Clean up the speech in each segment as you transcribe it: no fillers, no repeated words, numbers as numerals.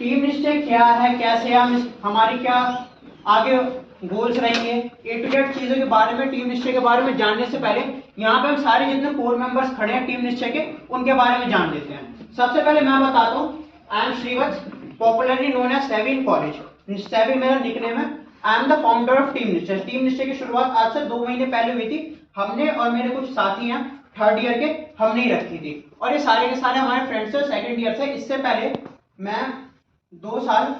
Team निश्चय क्या है, कैसे हम हमारी क्या आगे गोल्स रहेंगे, ए टू जेड चीजों के बारे में, टीम निश्चय के बारे में जानने से पहले यहाँ पे हम सारे जितने कोर मेंबर्स खड़े हैं टीम निश्चय के, उनके बारे में जान लेते हैं। सबसे पहले मैं बताता हूँ, I am Shrivatsa, popularly known as Sevi in college. Sevi मेरा निकनेम है। I am the founder of team Nishchay. Team Nishchay की शुरुआत आज से 2 महीने पहले हुई थी। हमने और मेरे कुछ साथी हैं 3rd ईयर के, हमने ही रखी थी, और ये सारे के सारे हमारे फ्रेंड्स हैं 2nd ईयर से। इससे पहले मैं 2 साल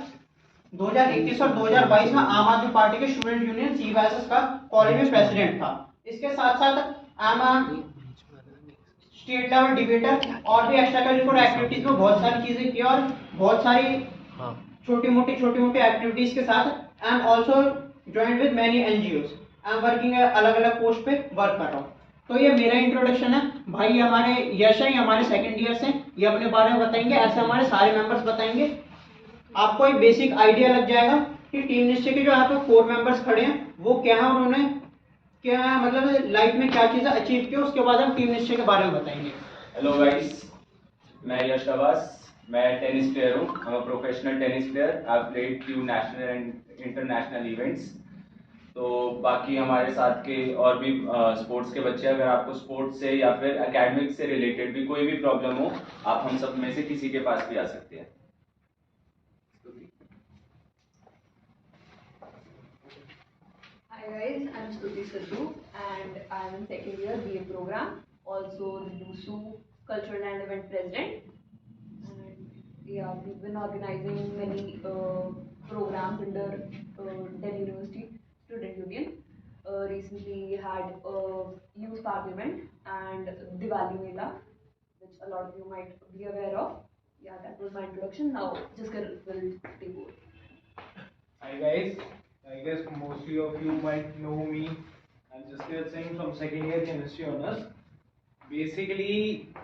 2021 और 2022 में आम आदमी पार्टी के स्टूडेंट यूनियन CYSS का कॉलेज में प्रेसिडेंट था। इसके साथ साथ I am state level debater और भी एक्स्ट्रा करिकुलर एक्टिविटीज में बहुत सारी चीजें की, और बहुत सारी छोटी मोटी एक्टिविटीज के साथ I am also join with many NGOs। I am working अलग अलग पोस्ट पे वर्क कर रहा हूँ। तो ये मेरा इंट्रोडक्शन है। भाई हमारे यश है, हमारे 2nd ईयर से, ये अपने बारे में बताएंगे, ऐसे हमारे सारे मेंबर्स बताएंगे। आपको एक बेसिक आइडिया लग जाएगा कि टीम निश्चय के जो यहाँ पे 4 मेंबर्स खड़े हैं वो क्या है, उन्होंने क्या मतलब लाइफ में क्या चीजें अचीव की, उसके बाद हम टीम निश्चय के बारे में बताएंगे। हेलो गाइस, मैं यश अब्बास, मैं टेनिस प्लेयर हूँ। I am a professional tennis player. I have played few national and international events. तो बाकी हमारे साथ के और भी स्पोर्ट्स के बच्चे, अगर आपको स्पोर्ट्स से या फिर एकेडमिक से रिलेटेड भी कोई भी प्रॉब्लम हो, आप हम सब में से किसी के पास भी आ सकते हैं। Hi guys, I'm Stuti Sidhu and I'm in 2nd year BA program, also the DUSU Cultural and Event President. And yeah, we've been organizing many programs under Delhi University Student Union. Recently we had a youth parliament and Diwali Mela, which a lot of you might be aware of. Yeah, that was my introduction. Now Jiskar will take over. Hi guys, I guess mostly of you might know me. I'm Jaskirat Singh from 2nd year chemistry honors. Basically,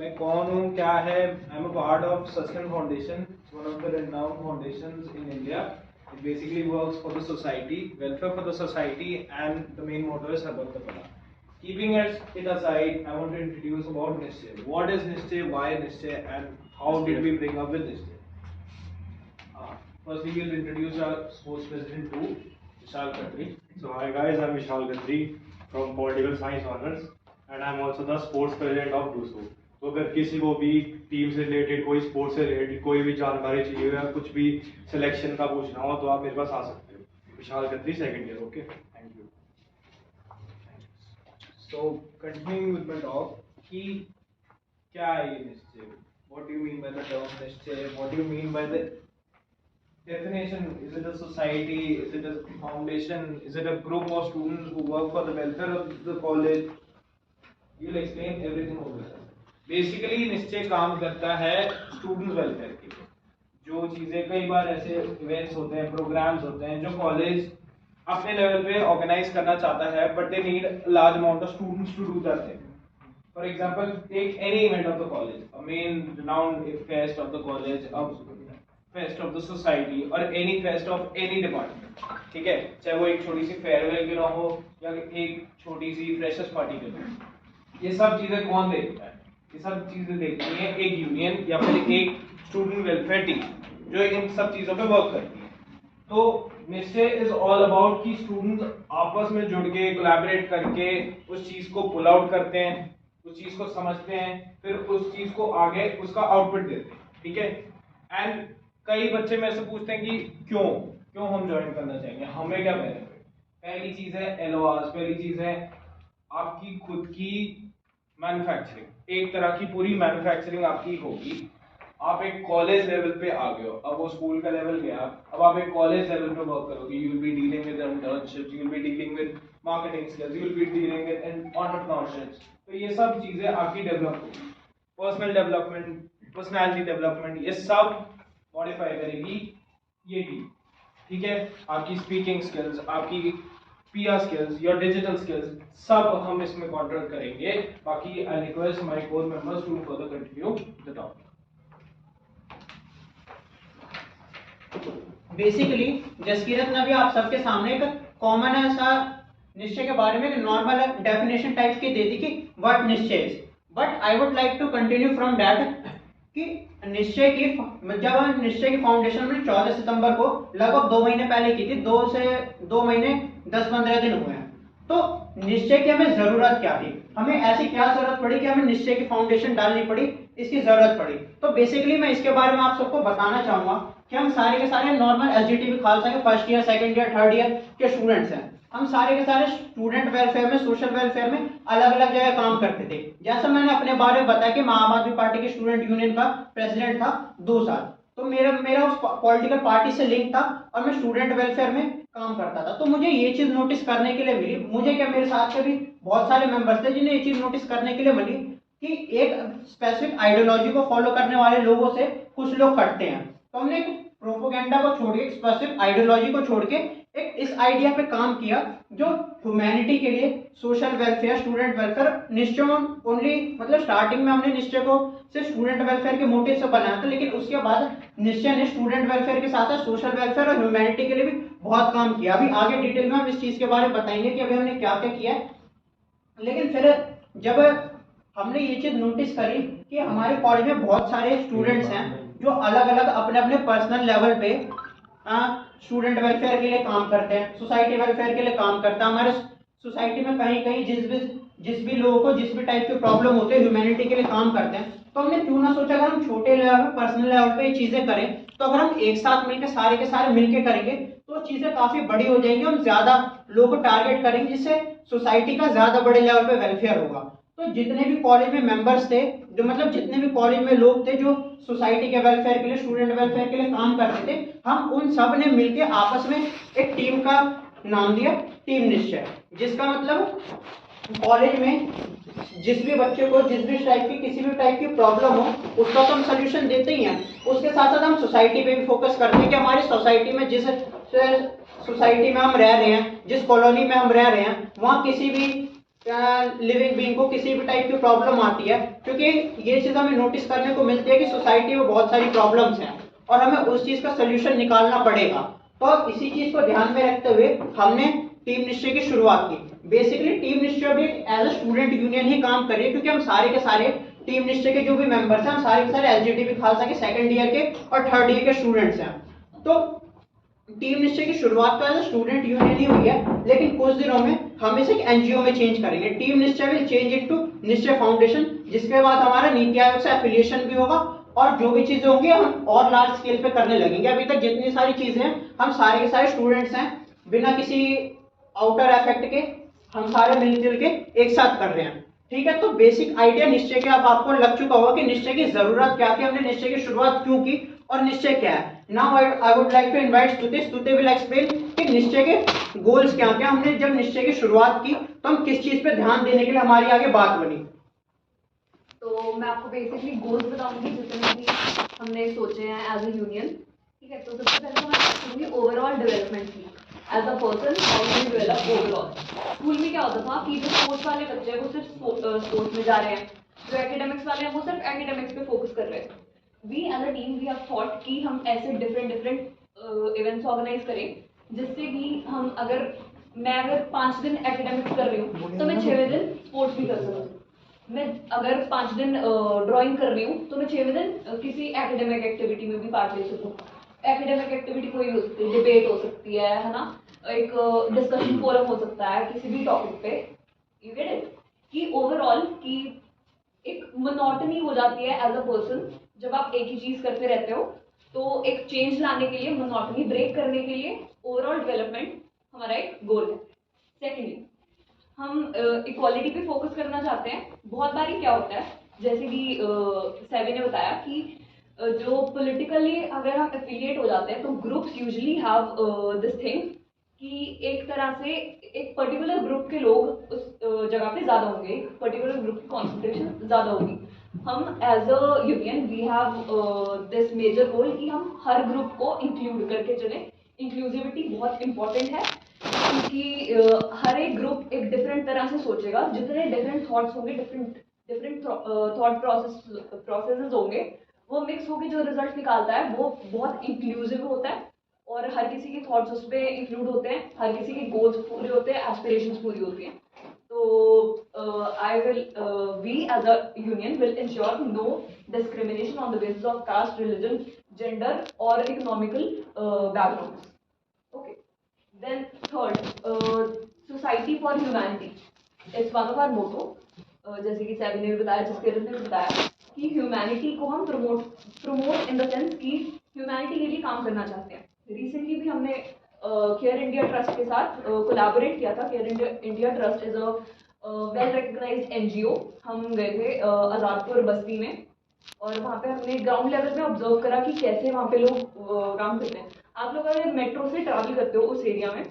मैं कौन हूँ, क्या है? I'm a part of Suscan Foundation. It's one of the renowned foundations in India. It basically works for the society, welfare for the society, and the main motto is Sabak Pala. Keeping it aside, I want to introduce about Nishchay. What is Nishchay? Why Nishchay? And how did we bring up with Nishchay? Firstly, we'll introduce our sports president too, Vishal Khatri. So hi guys, I'm Vishal Khatri from Political Science Honors and I'm also the sports president of DUSU. तो अगर किसी को भी team से related, कोई sports से related कोई भी जानकारी चाहिए या कुछ भी सिलेक्शन का पूछना हो तो आप मेरे पास आ सकते हो। Vishal Khatri 2nd year. Okay, thank you. So continuing with my talk, कि क्या है ये निश्चय? What do you mean by the term निश्चय? What do you mean by the definition? Is it a society? Is it a foundation? Is it a group of students who work for the welfare of the college? We'll explain everything over there. Basically, निश्चय काम करता है students welfare के लिए। जो चीजें कई बार ऐसे इवेंट्स होते हैं, प्रोग्राम्स होते हैं जो कॉलेज अपने लेवल पे ऑर्गेनाइज करना चाहता है, but they need large amount of students to do that thing. For example, take any event of the college, a main renowned fest of the college, a fest of the society और any fest of any department. ठीक है, चाहे वो एक छोटी सी farewell क्यों ना हो या एक छोटी सी फ्रेशर्स पार्टी क्यों ना हो. ये सब चीजें कौन देखता है? ये सब चीजें देखती है एक यूनियन या फिर एक स्टूडेंट वेलफेयर टीम जो इन सब चीजों पे वर्क करती है. तो निश्चय इज ऑल अबाउट कि स्टूडेंट्स आपस में जुड़ के कोलैबोरेट करके उस चीज को पुल आउट करते हैं, उस चीज को समझते हैं, फिर उस चीज को आगे उसका आउटपुट देते हैं. ठीक है, एंड कई बच्चे में से पूछते हैं कि क्यों हम ज्वाइन करना चाहेंगे, हमें क्या बेनिफिट. पहली चीज है एलओआरस, पहली चीज है आपकी खुद की मैन्युफैक्चरिंग. एक तरह की पूरी मैन्युफैक्चरिंग आपकी होगी. आप एक कॉलेज लेवल पे आ गए हो, अब वो स्कूल का लेवल गया, अब आप एक कॉलेज लेवल पे वर्क करोगे. You will be dealing with internships, you will be dealing with marketing skills, you will be dealing with entrepreneurships. तो ये सब चीजें आपकी डेवलप होगी. पर्सनल डेवलपमेंट, पर्सनालिटी डेवलपमेंट, ये सब मॉडिफाई करेगी ये टीम. ठीक है, आपकी स्पीकिंग स्किल्स, आपकी PR skills, your digital skills, सब हम इसमें कॉन्ट्रैक्ट करेंगे. बाकी I request my core members to further continue the talk. Basically Jaskirat ने भी आप सबके सामने एक कॉमन ऐसा निश्चय के बारे में एक नॉर्मल डेफिनेशन टाइप की दे दी कि what Nishchay is. But I would like to continue from that कि निश्चय की जब निश्चय की फाउंडेशन में 14 सितंबर को लगभग 2 महीने पहले की थी, 2 महीने 10-15 दिन हुए हैं। तो निश्चय की हमें जरूरत क्या थी, हमें ऐसी क्या जरूरत पड़ी कि हमें निश्चय की फाउंडेशन डालनी पड़ी, इसकी जरूरत पड़ी। तो बेसिकली मैं इसके बारे में आप सबको बताना चाहूंगा कि हम सारे के सारे नॉर्मल एसजीटीबी खालसा के first year, second year, third year के स्टूडेंट्स हैं। हम सारे के सारे स्टूडेंट वेलफेयर में, सोशल वेलफेयर में अलग अलग जगह काम करते थे। जैसा मैंने अपने बारे में बताया कि मैं आम आदमी पार्टी के स्टूडेंट यूनियन का प्रेसिडेंट था 2 साल। तो मेरा उस पॉलिटिकल पार्टी से लिंक था और मैं स्टूडेंट वेलफेयर में काम करता था। तो मुझे ये चीज नोटिस करने के लिए मिली, मुझे क्या, मेरे साथ के भी बहुत सारे मेंबर्स थे जिन्हें ये चीज नोटिस करने के लिए मिली कि एक स्पेसिफिक आइडियोलॉजी को फॉलो करने वाले लोगों से कुछ लोग कटते हैं। तो हमने एक प्रोपोगेंडा को छोड़ के, स्पेसिफिक आइडियोलॉजी को छोड़ के एक इस आइडिया पे काम किया जो ह्यूमैनिटी के लिए, सोशल वेलफेयर, स्टूडेंट वेलफेयर, निश्चय ओनली, मतलब स्टार्टिंग में हमने निश्चय को सिर्फ स्टूडेंट वेलफेयर के मोटिव से बनाया था, लेकिन उसके बाद निश्चय ने स्टूडेंट वेलफेयर के साथ साथ सोशल वेलफेयर और ह्यूमैनिटी के लिए भी बहुत काम किया। अभी आगे डिटेल में हम इस चीज के बारे में बताएंगे कि अभी हमने क्या क्या किया है। लेकिन फिर जब हमने ये चीज नोटिस करी कि हमारे कॉलेज में बहुत सारे स्टूडेंट्स हैं जो अलग अलग अपने अपने पर्सनल लेवल पे स्टूडेंट वेलफेयर के लिए काम करते हैं, सोसाइटी वेलफेयर के लिए काम करते हैं। हमारे सोसाइटी में कहीं कहीं जिस भी लोगों को जिस भी टाइप के प्रॉब्लम होते हैं, ह्यूमैनिटी के लिए काम करते हैं। तो हमने क्यों ना सोचा अगर हम छोटे लेवल पे, पर्सनल लेवल पे ये चीजें करें, तो अगर हम एक साथ मिलकर सारे के सारे मिलकर करेंगे तो चीजें काफी बड़ी हो जाएंगी, हम ज्यादा लोगों को टारगेट करेंगे, जिससे सोसाइटी का ज्यादा बड़े लेवल पे वेलफेयर होगा। तो जितने भी कॉलेज में मेंबर्स थे, जो मतलब जितने भी कॉलेज में लोग थे जो सोसाइटी के वेलफेयर के लिए, स्टूडेंट वेलफेयर के लिए काम करते थे, हम उन सब ने मिलकर आपस में एक टीम का नाम दिया, टीम निश्चय, जिसका मतलब कॉलेज में जिस भी बच्चे को जिस भी टाइप की किसी भी टाइप की प्रॉब्लम हो उसका तो हम सोल्यूशन देते ही हैं। उसके साथ साथ हम सोसाइटी पे भी फोकस करते हैं कि हमारी सोसाइटी में जिस सोसाइटी में हम रह रहे हैं, जिस कॉलोनी में हम रह रहे हैं, वहाँ किसी भी लिविंग बीइंग को किसी भी टाइप की प्रॉब्लम आती है, क्योंकि ये चीज हमें नोटिस करने को मिलती है कि सोसाइटी में बहुत सारी प्रॉब्लम्स हैं और हमें उस चीज का सोल्यूशन निकालना पड़ेगा। तो इसी चीज को ध्यान में रखते हुए हमने टीम निश्चय की शुरुआत की। बेसिकली टीम निश्चय भी एज ए स्टूडेंट यूनियन ही काम कर रही है, क्योंकि हम सारे के सारे टीम निश्चय के जो भी मेंबर्स हैं, हम सारे के सारे एसजीटीबी खालसा के सेकंड ईयर के और थर्ड ईयर के स्टूडेंट्स हैं। तो टीम निश्चय की शुरुआत तो एज ए स्टूडेंट यूनियन ही हुई है, लेकिन कुछ दिनों में हम इसे एक एनजीओ में चेंज करेंगे। टीम निश्चय विल चेंज इनटू निश्चय फाउंडेशन, जिसके बाद हमारा नीति आयोग से एफिलिएशन भी होगा और जो भी चीजें होंगी हम और लार्ज स्केल पे करने लगेंगे। अभी तक जितनी सारी चीजें हैं हम सारे के सारे स्टूडेंट्स हैं, बिना किसी आउटर इफेक्ट के हम सारे मिलजुल के एक साथ कर रहे हैं। ठीक है, तो बेसिक आइडिया निश्चय के अब आपको लग चुका होगा कि निश्चय की जरूरत क्या थी, हमने निश्चय की शुरुआत क्यों की और निश्चय क्या है। Now I would like to invite Stuti. Stuti will explain कि निश्चय के गोल्स क्या क्या। हमने जब निश्चय की शुरुआत की तो हम किस चीज पे ध्यान देने के लिए हमारी आगे बात बनी। तो मैं आपको बेसिकली गोल्स बताऊंगी जितने भी हमने सोचे हैं एज ए यूनियन। ठीक है, तो सबसे पहले तो मैं बात करूंगी ओवरऑल डेवलपमेंट की। As a person how do you develop overall. School में क्या होता था कि जो स्पोर्ट्स वाले बच्चे हैं वो सिर्फ स्पोर्ट्स में जा रहे हैं, जो एकेडमिक्स वाले हैं वो सिर्फ एकेडमिक्स पे फोकस कर रहे हैं। We as a team we have thought कि हम ऐसे डिफरेंट इवेंट्स ऑर्गेनाइज करें जिससे कि हम मैं अगर 5 दिन एकेडमिक्स कर रही हूँ तो मैं 6वें दिन स्पोर्ट्स भी कर सकूँ। मैं अगर 5 दिन ड्राइंग कर रही हूँ तो मैं 6वें दिन किसी एकेडमिक एक्टिविटी में भी पार्ट ले सकूँ। एकेडमिक एक्टिविटी कोई भी हो सकती है, डिबेट हो सकती है ना, एक डिस्कशन फोरम हो सकता है किसी भी टॉपिक पे। यू गेट इट कि ओवरऑल कि एक मोनोटनी हो जाती है एज अ पर्सन जब आप एक ही चीज करते रहते हो। तो एक चेंज लाने के लिए, मोनोटनी ब्रेक करने के लिए ओवरऑल डेवलपमेंट हमारा एक गोल है। सेकेंडली हम इक्वालिटी पे फोकस करना चाहते हैं। बहुत बारी क्या होता है, जैसे कि सेवी ने बताया कि जो पॉलिटिकली अगर हम एफिलिएट हो जाते हैं तो groups usually have this thing कि एक तरह से एक पर्टिकुलर ग्रुप के लोग उस जगह पे ज्यादा होंगे, एक पर्टिकुलर ग्रुप की कॉन्सेंट्रेशन ज्यादा होगी। हम as a union we have this major goal कि हम हर ग्रुप को इंक्लूड करके चले। इंक्लूसिविटी बहुत इंपॉर्टेंट है क्योंकि हर एक ग्रुप एक डिफरेंट तरह से सोचेगा। जितने डिफरेंट थॉट्स होंगे, डिफरेंट थॉट प्रोसेसेस होंगे, वो मिक्स होकर जो रिजल्ट निकालता है वो बहुत इंक्लूसिव होता है और हर किसी के थॉट्स उस पर इंक्लूड होते हैं, हर किसी के गोल्स पूरे होते हैं, एस्पिरेशंस पूरी होती हैं। So I will, we as a union will ensure no discrimination on the basis of caste, religion, gender or economical backgrounds. Okay. Then third, society for humanity. It's one of our motto. जैसे कि savvy ने भी बताया, जसकिरण ने भी बताया कि humanity को हम प्रमोट इन द सेंस कि ह्यूमैनिटी के लिए काम करना चाहते हैं. रिसेंटली भी हमने केयर इंडिया ट्रस्ट के साथ कोलैबोरेट किया था. Care India Trust is a well recognised NGO. हम गए थे आजादपुर बस्ती में और वहाँ पे हमने ग्राउंड लेवल पे ऑब्जर्व करा कि कैसे वहाँ पे लोग काम करते हैं. आप लोग अगर मेट्रो से ट्रैवल करते हो उस एरिया में,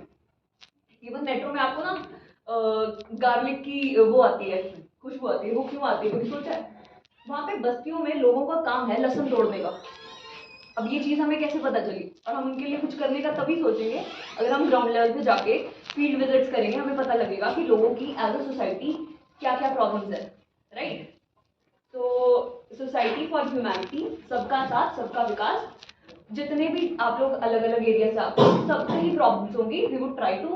इवन मेट्रो में आपको ना गार्लिक की वो आती है, खुशबू आती है. वो क्यों आती है? कभी सोचा है? वहाँ पे बस्तियों में लोगों का काम है लहसुन तोड़ने का. अब ये चीज़ हमें कैसे पता चली? और हम उनके लिए कुछ करने का तभी सोचेंगे अगर हम ग्राउंड लेवल पे जाके फील्ड विजिट्स करेंगे. हमें पता लगेगा कि लोगों की एज अ सोसाइटी क्या क्या प्रॉब्लम्स है. राइट. तो सोसाइटी फॉर ह्यूमैनिटी, सबका साथ सबका विकास. जितने भी आप लोग अलग अलग एरिया से आते हैं, सबसे ही प्रॉब्लम्स होंगी. We would try to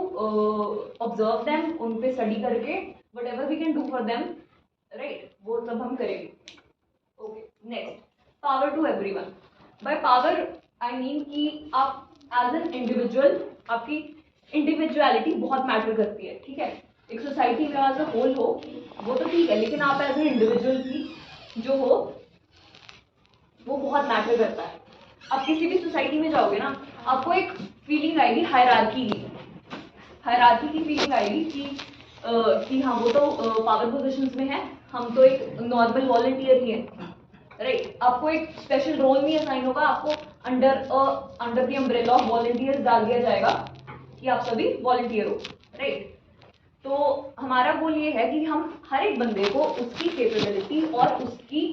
observe them, उन पे स्टडी करके whatever we can do for them. Right. वो सब हम करेंगे. Okay. Next, power to everyone. By power I mean कि आप एज एन इंडिविजुअल, आपकी इंडिविजुअलिटी बहुत मैटर करती है. ठीक है. एक सोसाइटी में एज अ होल हो वो तो ठीक है, लेकिन आप एज एन इंडिविजुअल भी जो हो वो बहुत मैटर करता है. आप किसी भी सोसाइटी में जाओगे ना, आपको एक फीलिंग आएगी हायरार्की की फीलिंग आएगी कि हाँ वो तो पावर पोजीशंस में है, हम तो एक नॉर्मल वॉलंटियर ही है. राइट. आपको एक स्पेशल रोल नहीं असाइन होगा, आपको under the umbrella of volunteers डाल दिया जाएगा कि आप सभी वॉलंटियर हो. राइट. तो हमारा गोल ये है कि हम हर एक बंदे को उसकी कैपेबिलिटी और उसकी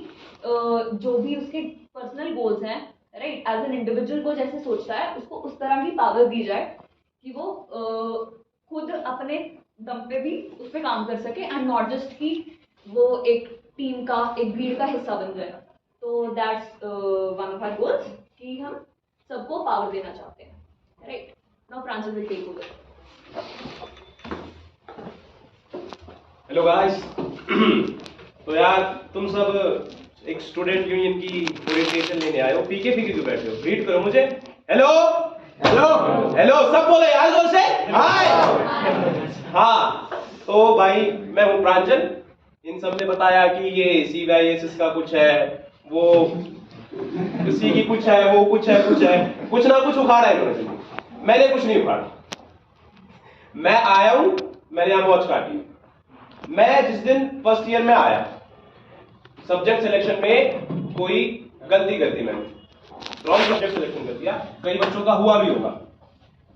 जो भी उसके पर्सनल गोल्स हैं, राइट, एज एन इंडिविजुअल को जैसे सोचता है उसको उस तरह की पावर दी जाए कि वो खुद अपने दम पे भी उस पर काम कर सके एंड नॉट जस्ट कि वो एक टीम का, एक भीड़ का हिस्सा बन जाए. तो that's one of our goals कि हम सबको पावर देना चाहते हैं. Right. Now Francis will take over. Hello guys. तो यार तुम सब एक स्टूडेंट यूनियन की ओरिएंटेशन लेने आए हो, पीके क्यों बैठे हो? रीड करो मुझे. हेलो हेलो हेलो, सब बोले यार जोर से. हाय. हाँ तो भाई मैं हूँ प्रांजल. इन सब ने बताया कि ये CYSS का कुछ है, वो सी की कुछ है, वो कुछ ना कुछ उखाड़ा है इन्होंने. मैंने कुछ नहीं उखाड़ा. मैं आया हूं, मैंने यहाँ वॉच काटी. मैं जिस दिन फर्स्ट ईयर में आया, सब्जेक्ट सिलेक्शन में कोई गलती मैंने रॉन्ग सब्जेक्ट सिलेक्शन कर दिया. कई बच्चों का हुआ भी होगा.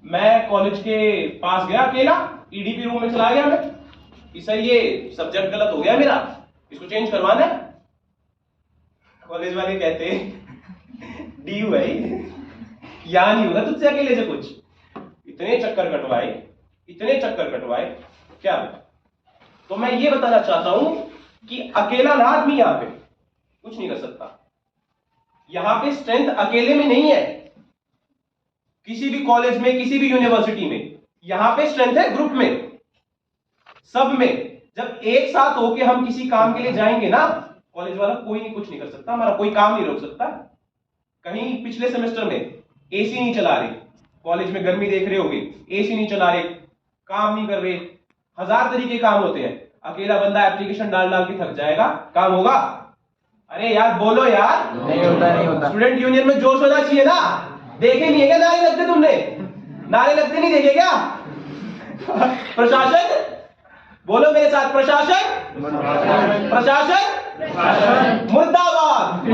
मैं कॉलेज के पास गया अकेला, EDP रूम में चला गया मैं कि सर ये सब्जेक्ट गलत हो गया मेरा, इसको चेंज करवाना है. कॉलेज वाले कहते DU है यहाँ नहीं होगा तुझसे अकेले से कुछ. इतने चक्कर कटवाए क्या. तो मैं ये बताना चाहता हूं कि अकेला ना आदमी यहां पे कुछ नहीं कर सकता. यहां पे स्ट्रेंथ अकेले में नहीं है. किसी भी कॉलेज में, किसी भी यूनिवर्सिटी में यहां पे स्ट्रेंथ है ग्रुप में, सब में. जब एक साथ होके हम किसी काम के लिए जाएंगे ना, कॉलेज वाला कोई नहीं कुछ नहीं कर सकता, हमारा कोई काम नहीं रोक सकता. कहीं पिछले सेमेस्टर में AC नहीं चला रहे, कॉलेज में गर्मी देख रहे होगे, AC नहीं चला रहे, काम नहीं कर रहे, 1000 तरीके काम होते हैं. अकेला बंदा एप्लीकेशन डाल के थक जाएगा, काम होगा? अरे यार बोलो यार. नहीं होता. स्टूडेंट यूनियन में जोश होना चाहिए ना. देखे नहीं है क्या नारे लगते? तुमने नारे लगते नहीं देखे क्या? प्रशासन बोलो मेरे साथ. प्रशासन मुर्दाबाद.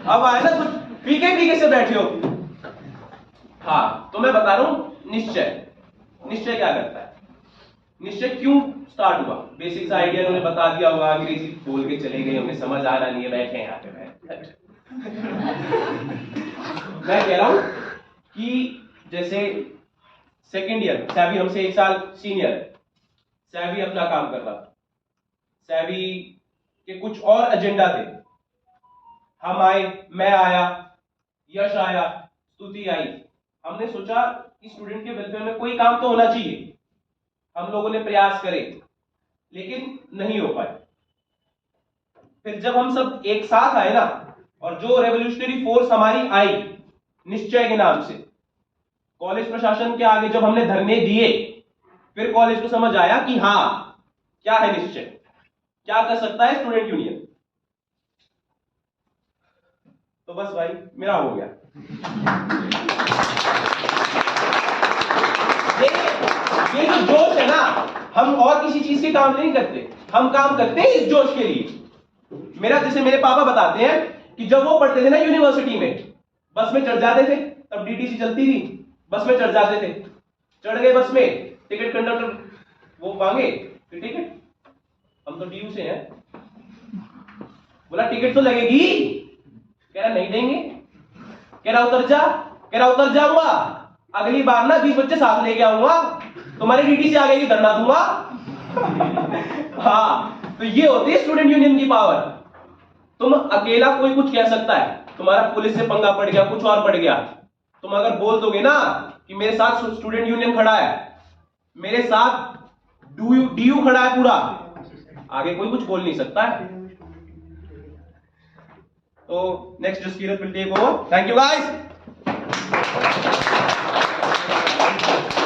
अब आए ना कुछ पीके से बैठे हो. हाँ तो मैं बता रहा हूं निश्चय क्या करता है. निश्चय क्यों स्टार्ट हुआ, बेसिक सा आइडिया उन्होंने बता दिया होगा, अंग्रेजी बोल के चले गए, हमें समझ आ रहा नहीं है, बैठे हैं यहाँ पे. मैं कह रहा हूं कि जैसे सेकेंड ईयर सैवी हमसे 1 साल सीनियर, सैवी अपना काम कर रहा था. सैवी के कुछ और एजेंडा थे. हम आए, मैं आया, यश आया, स्तुति आई. हमने सोचा कि स्टूडेंट के वेलफेयर में कोई काम तो होना चाहिए. हम लोगों ने प्रयास करे लेकिन नहीं हो पाए। फिर जब हम सब एक साथ आए ना, और जो रेवोल्यूशनरी फोर्स हमारी आई निश्चय के नाम से, कॉलेज प्रशासन के आगे जब हमने धरने दिए, फिर कॉलेज को समझ आया कि हाँ क्या है निश्चय, क्या कर सकता है स्टूडेंट यूनियन। तो बस भाई मेरा हो गया। ये जो जोश है ना, हम और किसी चीज के काम नहीं करते, हम काम करते हैं इस जोश के लिए। मेरा जैसे मेरे पापा बताते हैं कि जब वो पढ़ते थे ना यूनिवर्सिटी में, बस में चढ़ जाते थे, तब डीटीसी चलती थी, बस में चढ़ जाते थे, चढ़ गए बस में, टिकट कंडक्टर वो मांगे फिर टिकट, हम तो डीयू से हैं, बोला टिकट तो लगेगी, कह रहा नहीं देंगे, कह रहा उतर जा, कह रहा उतर जाऊंगा, अगली बार ना 20 बच्चे साथ लेके आऊंगा, तुम्हारी डीटीसी आ गई धरना दूंगा। हाँ, तो ये होती है स्टूडेंट यूनियन की पावर। तुम अकेला कोई कुछ कह सकता है, तुम्हारा पुलिस से पंगा पड़ गया, कुछ और पड़ गया, तुम अगर बोल दोगे ना कि मेरे साथ स्टूडेंट यूनियन खड़ा है, मेरे साथ डीयू खड़ा है पूरा, आगे कोई कुछ बोल नहीं सकता है। तो next Jaskirat will take over. Thank you guys.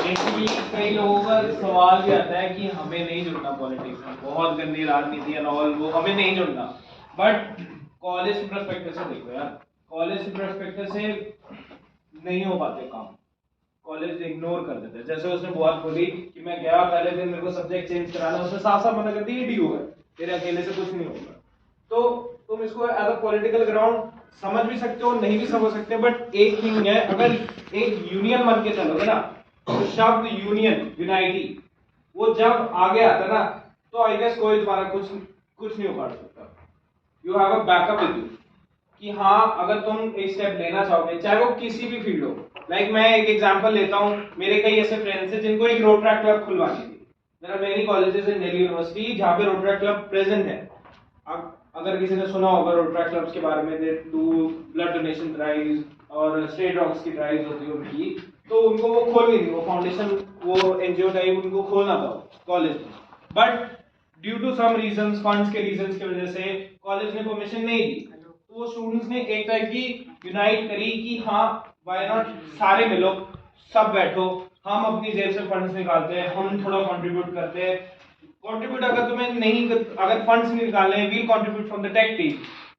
Basically कई लोगों का सवाल भी आता है कि हमें नहीं जुड़ना पॉलिटिक्स में, बहुत गंदी राजनीति एंड ऑल, वो हमें नहीं जुड़ना। बट कॉलेज के पर्सपेक्टिव से देखो यार, कॉलेज के पर्सपेक्टिव से नहीं हो पाते काम, कॉलेज इग्नोर कर देते हैं। जैसे उसने बात बोली कि मैं गया पहले दिन, मेरे को सब्जेक्ट चेंज कराना, उसने साफ साफ मना कर दिया ये डीयू है, तेरे अकेले से कुछ नहीं होगा। तो तुम इसको एज अ पॉलिटिकल ग्राउंड समझ भी सकते हो, नहीं भी समझ सकते, बट एक थिंग है, अगर एक यूनियन बन के चलोगे ना, तो शब्द यूनियन, यूनाइटी, वो जब आगे आता ना, तो आई गेस कोई तुम्हारा कुछ नहीं उखाड़ सकता। You have a backup with you कि हाँ, अगर तुम एक स्टेप लेना चाहोगे, चाहे वो किसी भी फील्ड हो। लाइक मैं एक एग्जांपल लेता हूँ, मेरे कई ऐसे फ्रेंड्स हैं जिनको एक रोटरी क्लब खुलवानी थी। There are many colleges in Delhi University जहाँ पे रोटरी क्लब प्रेजेंट है। अब अगर किसी ने सुना होगा रोटरी क्लब्स के बारे में, they do blood donation drives और स्ट्रे डॉग्स की ड्राइव्स होती है उनकी, तो उनको वो खोलनी थी, वो फाउंडेशन, वो एनजीओ टाइप उनको खोलना था कॉलेज में। But due to some reasons, funds के रीजंस की वजह से कॉलेज ने परमिशन नहीं दी। तो वो स्टूडेंट्स ने एक टाइप की यूनाइट करी कि हाँ व्हाई नॉट, सारे मिलो, सब बैठो, हम अपनी जेब से फंड्स निकालते हैं, हम थोड़ा कंट्रीब्यूट करते हैं। कंट्रीब्यूट अगर तुम्हें नहीं, अगर फंड्स निकालने हैं, we'll contribute from the tech team,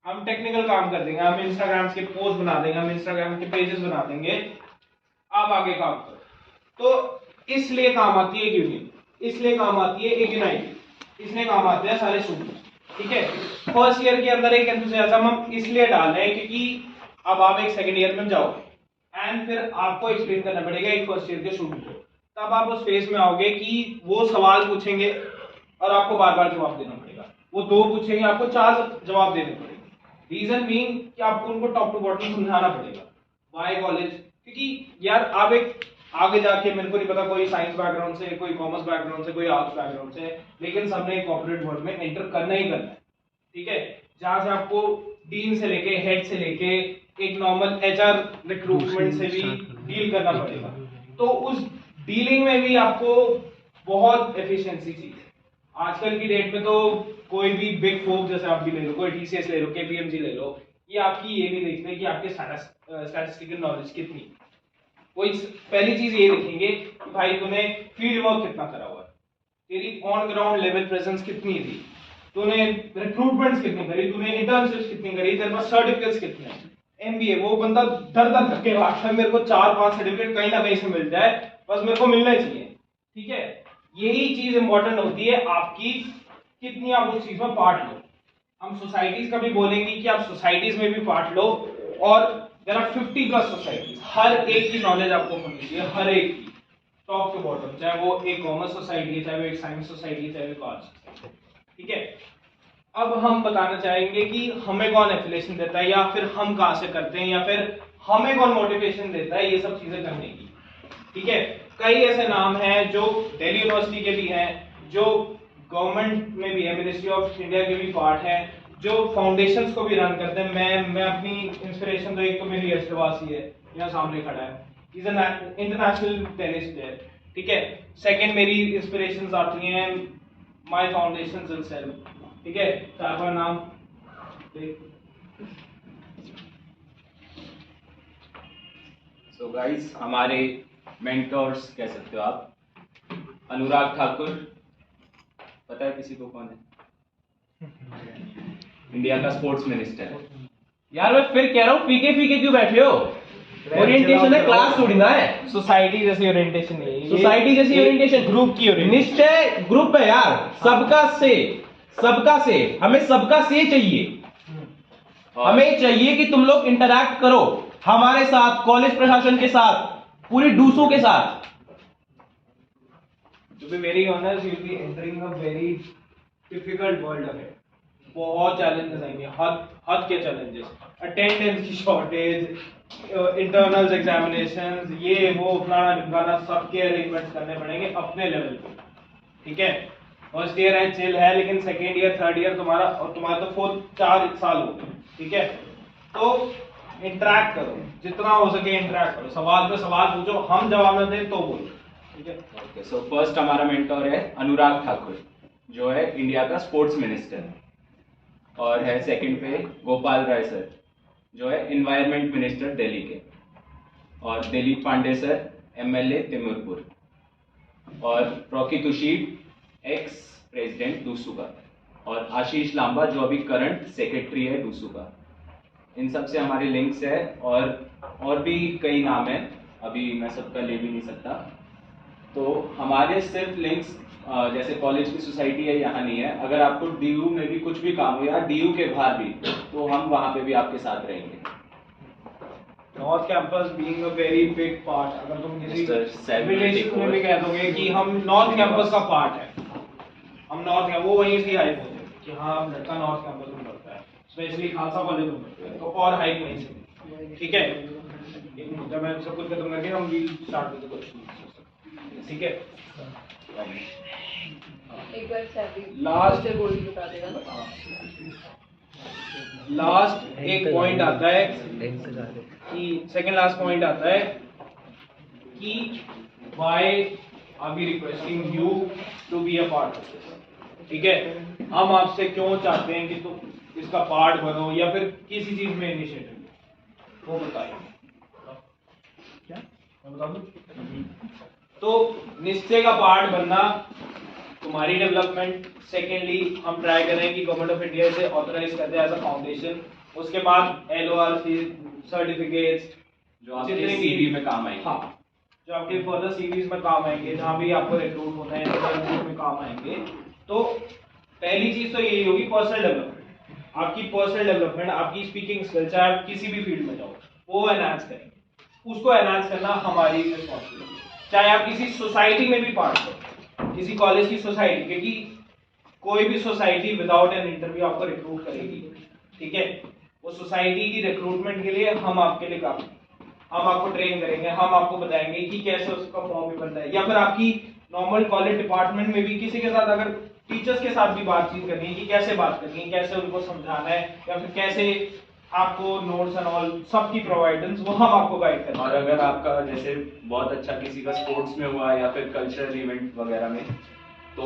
हम टेक्निकल काम कर देंगे, हम इंस्टाग्राम के पोस्ट बना देंगे, हम इंस्टाग्राम के पेजेस बना देंगे, आप आगे काम करो। तो इसलिए काम आती है एक यूनियन, इसलिए काम आती है एक यूनाइटेड, इसलिए काम आते हैं सारे स्टूडेंट्स। ठीक है, फर्स्ट ईयर के अंदर एक एंथुसियाज्म हम इसलिए डाल रहे हैं क्योंकि अब आप एक सेकंड ईयर में जाओगे एंड फिर आपको एक्सप्लेन करना पड़ेगा एक फर्स्ट ईयर के स्टूडेंट को, तब आप उस फेज में आओगे कि वो सवाल पूछेंगे और आपको बार बार जवाब देना पड़ेगा, वो 2 पूछेंगे आपको 4 जवाब देने पड़ेंगे। रीजन बीइंग कि आपको उनको टॉप टू बॉटम समझाना पड़ेगा व्हाई कॉलेज, क्योंकि यार आप एक आगे जाके, मेरे को नहीं पता कोई साइंस बैकग्राउंड से, कोई कॉमर्स बैकग्राउंड से, कोई आर्ट्स बैकग्राउंड से, लेकिन सबने कॉर्पोरेट वर्ल्ड में एंटर करना ही करना है। ठीक है, जहां से आपको डीन से लेके हेड से लेके एक नॉर्मल एचआर रिक्रूटमेंट से भी डील करना पड़ेगा। तो उस डीलिंग में भी आपको बहुत एफिशिएंसी चाहिए। आजकल की डेट में तो कोई भी बिग फोर, जैसे आप भी ले लो, कोई टीसीएस ले लो, केपीएमजी ले लो, ये आपकी ये नहीं देखते कि आपके स्टैटिस्टिकल नॉलेज कितनी। कोई पहली चीज ये देखेंगे कि भाई तूने फील्ड वर्क कितना करा हुआ है, तेरी ऑन ग्राउंड लेवल प्रेजेंस कितनी थी, तूने रिक्रूटमेंट्स कितनी करी, तूने इंटर्नशिप्स कितनी करी, तेरे पास सर्टिफिकेट्स कितने हैं। एमबीए, वो बंदा दर दर धक्के भागता है, मेरे को 4-5 सर्टिफिकेट कहीं ना कहीं से मिल जाए, बस मेरे को मिलना चाहिए। ठीक है, यही चीज इंपॉर्टेंट होती है आपकी, कितनी आप उस चीज में पार्ट लो। हम सोसाइटीज का भी बोलेंगे कि आप सोसाइटीज में भी पार्ट लो, और देयर आर 50+ सोसाइटीज, हर एक की नॉलेज आपको होनी चाहिए, हर एक की, टॉप टू बॉटम, चाहे वो एक कॉमर्स सोसाइटी है, चाहे वो एक साइंस सोसाइटी है, चाहे वो आर्ट्स सोसाइटी। ठीक है, अब हम बताना चाहेंगे कि हमें कौन एफिलिएशन देता है, या फिर हम कहां से करते हैं, या फिर हमें कौन मोटिवेशन देता है ये सब चीजें करने की। ठीक है, कई ऐसे नाम हैं जो दिल्ली यूनिवर्सिटी के भी हैं, जो गवर्नमेंट में भी है, मिनिस्ट्री ऑफ इंडिया के भी पार्ट हैं, जो फाउंडेशंस को भी रन करते हैं। मैं अपनी इंस्पिरेशन तो एक तो मेरी यश दवास ही है, यहाँ सामने खड़ा है, is an international tennis player. ठीक है। सेकंड मेरी इंस्पिरेशंस आती हैं माय फाउंडेशंस इटसेल्फ, ठीक है। चार नाम सो गाइस, हमारे मेंटोर्स कह सकते हो आप, अनुराग ठाकुर, पता है किसी को कौन है? इंडिया का स्पोर्ट्स मिनिस्टर। यार मैं फिर कह रहा हूँ पीके पीके क्यों बैठे हो? ओरिएंटेशन है, क्लास थोड़ी ना है। सोसाइटी जैसी ओरिएंटेशन नहीं है, सोसाइटी जैसी ओरिएंटेशन, ग्रुप की निश्चय ग्रुप है यार, सबका से हमें सबका से चाहिए। हमें चाहिए कि तुम लोग इंटरैक्ट करो हमारे साथ, कॉलेज प्रशासन के साथ, पूरी डूसू के साथ। To be very honest, you'll be entering a very difficult world ahead. बहुत challenges आएंगे, हद के challenges, attendance की shortage, internals examinations, ये वो फलाना ढिमकाना, सबके arrangements करने पड़ेंगे अपने level पे, ठीक है। फर्स्ट ईयर है, चिल है, लेकिन सेकेंड ईयर थर्ड ईयर तुम्हारा तो 4 साल हो गए, ठीक है। तो इंटरेक्ट करो, जितना हो सके इंटरेक्ट करो, सवाल पे सवाल पूछो, हम जवाब न दें तो बोलो, ठीक है। ओके, सो फर्स्ट हमारा मेंटोर है अनुराग ठाकुर, जो है इंडिया का स्पोर्ट्स मिनिस्टर, और है सेकंड पे गोपाल राय सर, जो है एनवायरनमेंट मिनिस्टर दिल्ली के, और दिलीप पांडे सर एमएलए तिमुरपुर, और रॉकी तुशीब एक्स प्रेसिडेंट डूसू का, और आशीष लांबा जो अभी करंट सेक्रेटरी है डूसू का। इन सब से हमारे लिंक्स है, और भी कई नाम है, अभी मैं सबका ले भी नहीं सकता। तो हमारे सिर्फ लिंक्स जैसे कॉलेज की सोसाइटी है यहाँ नहीं है, अगर आपको डीयू में भी कुछ भी काम हो या डीयू के बाहर भी, तो हम वहाँ पे भी आपके साथ रहेंगे। North campus being a very big part, अगर तुम किसी रिलेशन में भी कह दोगे कि हम नॉर्थ कैंपस का पार्ट है, हम नॉर्थ है, वो वहीं से हाइप हो जाए कि हाँ लड़का नॉर्थ कैंपस में पढ़ता है, स्पेशली खालसा कॉलेज में पढ़ता है, तो और हाइप वहीं से, ठीक है। जब मैं सब कुछ खत्म करके हम वील स्टार्ट करते क्वेश्चन, ठीक है। एक बार सैलरी लास्ट गोल बता देगा। लास्ट एक पॉइंट आता है कि सेकंड लास्ट पॉइंट आता है कि why are we requesting you to be a part of this, ठीक है। हम आपसे क्यों चाहते हैं कि तुम इसका पार्ट बनो या फिर किसी चीज में इनिशिएटिव, वो बताइए। क्या मैं बता दूं? तो निश्चय का पार्ट बनना तुम्हारी डेवलपमेंट, सेकेंडली हम ट्राई करें कि गवर्नमेंट ऑफ इंडिया से ऑथराइज कर दे एज अ फाउंडेशन, उसके बाद LORC सर्टिफिकेट्स जो आपके सीवी में काम आएंगे, हाँ, जो आपके फर्दर सीवीज में काम आएंगे, जहाँ भी आपको रिक्रूट होना है इंटरव्यू में काम आएंगे। तो पहली चीज तो यही होगी पर्सनल डेवलपमेंट, आपकी पर्सनल डेवलपमेंट, आपकी स्पीकिंग स्किल, चाहे आप किसी भी फील्ड में जाओ, वो एनहांस करेंगे। उसको एनहांस करना हमारी रिस्पॉन्सिबिलिटी, चाहे आप किसी सोसाइटी में भी पार्ट करो, किसी कॉलेज की सोसाइटी, क्योंकि कोई भी सोसाइटी विदाउट एन इंटरव्यू आपको रिक्रूट करेगी, ठीक है। वो सोसाइटी की रिक्रूटमेंट के लिए हम आपके लिए काम, हम आपको ट्रेन करेंगे, हम आपको बताएंगे कि कैसे उसका फॉर्म भी बनता है, या फिर आपकी नॉर्मल कॉलेज डिपार्टमेंट में भी किसी के साथ अगर टीचर्स के साथ भी बातचीत करनी है कि कैसे बात करनी है, कैसे उनको समझाना है, या फिर कैसे आपको नोट्स एंड ऑल सबकी प्रोवाइडेंस, वो हम आपको गाइड करेंगे। और अगर आपका जैसे बहुत अच्छा किसी का स्पोर्ट्स में हुआ या फिर कल्चरल इवेंट वगैरह में, तो